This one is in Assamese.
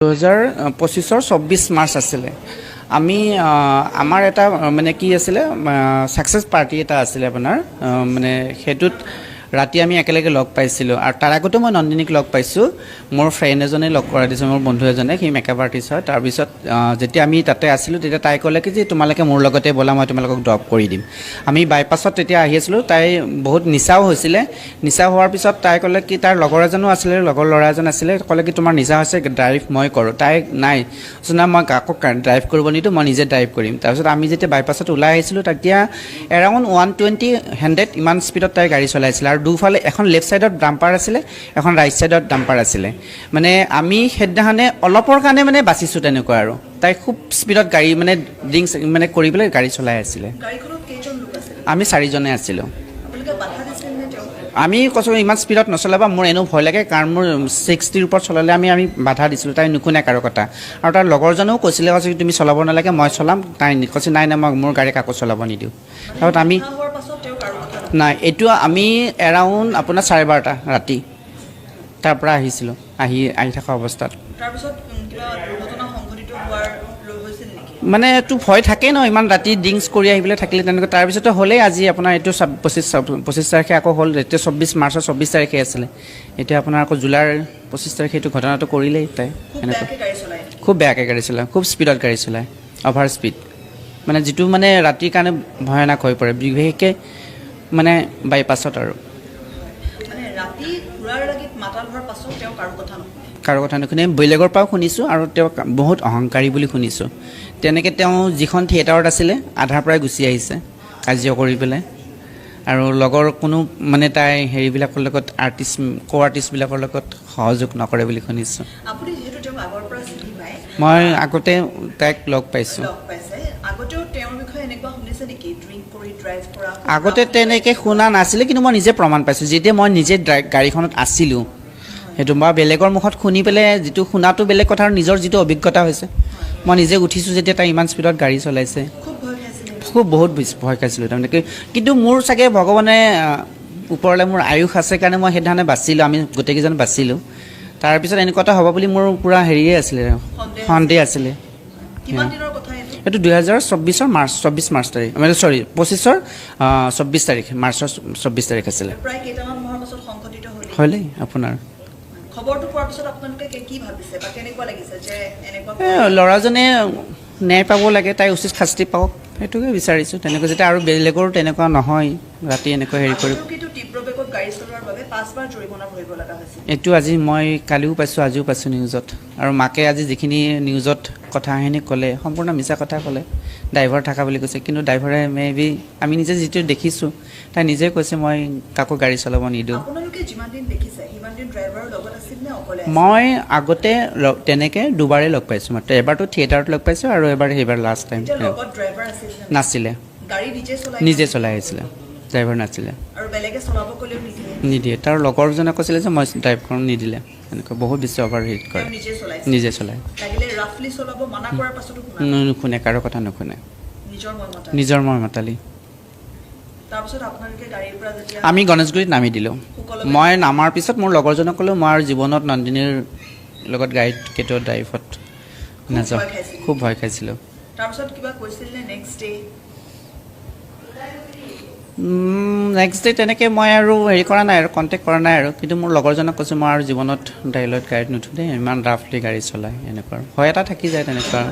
2025 24 মাৰ্চ আছিলে আমি আমাৰ এটা মানে কি আছিলে সাকসেস পাৰ্টি এটা আছিলে আপোনাৰ মানে হেতুত ৰাতি আমি একেলগে লগ পাইছিলোঁ আৰু তাৰ আগতে মই নন্দিনীক লগ পাইছোঁ মোৰ ফ্ৰেণ্ড এজনে লগ কৰা দিছে মোৰ বন্ধু এজনে সি মেকআপ আৰ্টিষ্ট হয় তাৰপিছত যেতিয়া আমি তাতে আছিলোঁ তেতিয়া তাই ক'লে কি যে তোমালোকে মোৰ লগতে ব'লা মই তোমালোকক ড্ৰপ কৰি দিম আমি বাইপাছত তেতিয়া আহি আছিলোঁ তাই বহুত নিচাও হৈছিলে নিচা হোৱাৰ পিছত তাই ক'লে কি তাৰ লগৰ এজনো আছিলে লগৰ ল'ৰা এজন আছিলে ক'লে কি তোমাৰ নিচা হৈছে ড্ৰাইভ মই কৰোঁ তাই নাই না মই কাকো ড্ৰাইভ কৰিব নিদিওঁ মই নিজে ড্ৰাইভ কৰিম তাৰপিছত আমি যেতিয়া বাইপাছত ওলাই আহিছিলোঁ তেতিয়া এৰাউণ্ড 120 ইমান স্পীডত তাই গাড়ী চলাইছিলে আৰু দুফালে এখন লেফ্ট ছাইডত ডাম্পাৰ আছিলে এখন ৰাইট ছাইডত ডাম্পাৰ আছিলে মানে আমি সেইদিনাখনে অলপৰ কাৰণে মানে বাচিছোঁ তেনেকুৱা আৰু তাই খুব স্পীডত গাড়ী মানে ড্ৰিংকছ মানে কৰি পেলাই গাড়ী চলাই আছিলে আমি 4জনে আছিলোঁ আমি কৈছোঁ ইমান স্পীডত নচলাবা মোৰ এনেও ভয় লাগে কাৰণ মোৰ 60ৰ ওপৰত চলালে আমি বাধা দিছিলোঁ তাই নুশুনে কাৰো কথা আৰু তাৰ লগৰজনেও কৈছিলে তুমি চলাব নালাগে মই চলাম তাই কৈছে নাই নাই মই মোৰ গাড়ী কাকো চলাব নিদিওঁ তাৰপিছত আমি নাই এইটো আমি এৰাউণ্ড আপোনাৰ 12:30 ৰাতি তাৰ পৰা আহিছিলোঁ আহি থকা অৱস্থাত মানে এইটো ভয় থাকেই ন ইমান ৰাতি ড্ৰিংকছ কৰি আহি পেলাই থাকিলে তেনেকৈ তাৰপিছতে হ'লেই আজি আপোনাৰ এইটো 25 তাৰিখে আকৌ হ'ল এতিয়া 24 মাৰ্চৰ 24 তাৰিখে আছিলে এতিয়া আপোনাৰ আকৌ জুলাইৰ 25 তাৰিখে এইটো ঘটনাটো কৰিলেই তাই এনেকৈ খুব বেয়াকৈ গাড়ী চলায় খুব স্পীডত গাড়ী চলায় অভাৰ স্পীড মানে যিটো মানে ৰাতিৰ কাৰণে ভয়ানক হৈ পৰে বিশেষকৈ মানে বাইপাছত আৰু কাৰো কথা নুশুনে বেলেগৰ পৰাও শুনিছোঁ আৰু তেওঁ বহুত অহংকাৰী বুলি শুনিছোঁ তেনেকৈ তেওঁ যিখন থিয়েটাৰত আছিলে আধাৰ পৰাই গুচি আহিছে কাৰ্য কৰি পেলাই আৰু লগৰ কোনো মানে তাই হেৰিবিলাকৰ লগত আৰ্টিষ্টবিলাকৰ লগত সহযোগ নকৰে বুলি শুনিছোঁ মই আগতে তাইক লগ পাইছোঁ আগতে তেনেকৈ শুনা নাছিলে কিন্তু মই নিজে প্ৰমাণ পাইছোঁ যেতিয়া মই নিজে গাড়ীখনত আছিলোঁ সেইটো মই বেলেগৰ মুখত শুনি পেলাই যিটো শুনাটো বেলেগ কথা আৰু নিজৰ যিটো অভিজ্ঞতা হৈছে মই নিজে উঠিছোঁ যেতিয়া তাই ইমান স্পীডত গাড়ী চলাইছে খুব বহুত ভয় খাইছিলোঁ তাৰমানে কিন্তু মোৰ চাগে ভগৱানে ওপৰলৈ মোৰ আয়ুস আছে কাৰণে মই সেইদিনাখনে বাচিলোঁ আমি গোটেইকেইজন বাচিলোঁ তাৰপিছত এনেকুৱা এটা হ'ব বুলি মোৰ পূৰা হেৰিয়ে আছিলে সন্দেহ আছিলে এইটো 2024 মাৰ্চ 24 মাৰ্চ তাৰিখ মানে 25ৰ 24 তাৰিখ মাৰ্চৰ 24 তাৰিখ আছিলে হ'লেই আপোনাৰ ল'ৰাজনে ন্যায় পাব লাগে তাই উচিত শাস্তি পাওক সেইটোকে বিচাৰিছোঁ তেনেকৈ যাতে আৰু বেলেগৰো তেনেকুৱা নহয় ৰাতি এনেকৈ হেৰি কৰি এইটো আজি মই কালিও পাইছোঁ আজিও পাইছোঁ নিউজত আৰু মাকে আজি যিখিনি নিউজত কথাখিনি ক'লে সম্পূৰ্ণ মিছা কথা ক'লে ড্ৰাইভাৰ থকা বুলি কৈছে কিন্তু ড্ৰাইভাৰে মেবি আমি নিজে যিটো দেখিছোঁ তাই নিজে কৈছে মই কাকো গাড়ী চলাব নিদিওঁ মই আগতে তেনেকৈ দুবাৰেই লগ পাইছোঁ মাত্ৰ এবাৰতো থিয়েটাৰত লগ পাইছোঁ আৰু সেইবাৰ লাষ্ট টাইম নাছিলে নিজে চলাই আহিছিলে ড্ৰাইভাৰ নাছিলে নিদিয়ে তাৰ লগৰজনে কৈছিলে যে মই ড্ৰাইভ কৰোঁ নিদিলে এনেকৈ বহুত বেছি অভাৰ হিট কৰে নিজে চলায় নুশুনে কাৰো কথা নুশুনে নিজৰ মই মাতালি আমি গণেশগুৰিত নামি দিলোঁ মই নামাৰ পিছত মোৰ লগৰজনক ক'লোঁ মই আৰু জীৱনত নন্দিনীৰ লগত গাড়ীত কেতিয়াও ড্ৰাইভত নাযাওঁ খুব ভয় খাইছিলোঁ নেক্সট ডে তেনেকৈ মই আৰু হেৰি কৰা নাই আৰু কণ্টেক্ট কৰা নাই আৰু কিন্তু মোৰ লগৰজনক কৈছোঁ মই আৰু জীৱনত গাড়ীত নুঠোঁ দেই ইমান ৰাফলি গাড়ী চলায় এনেকুৱা ভয় এটা থাকি যায় তেনেকুৱা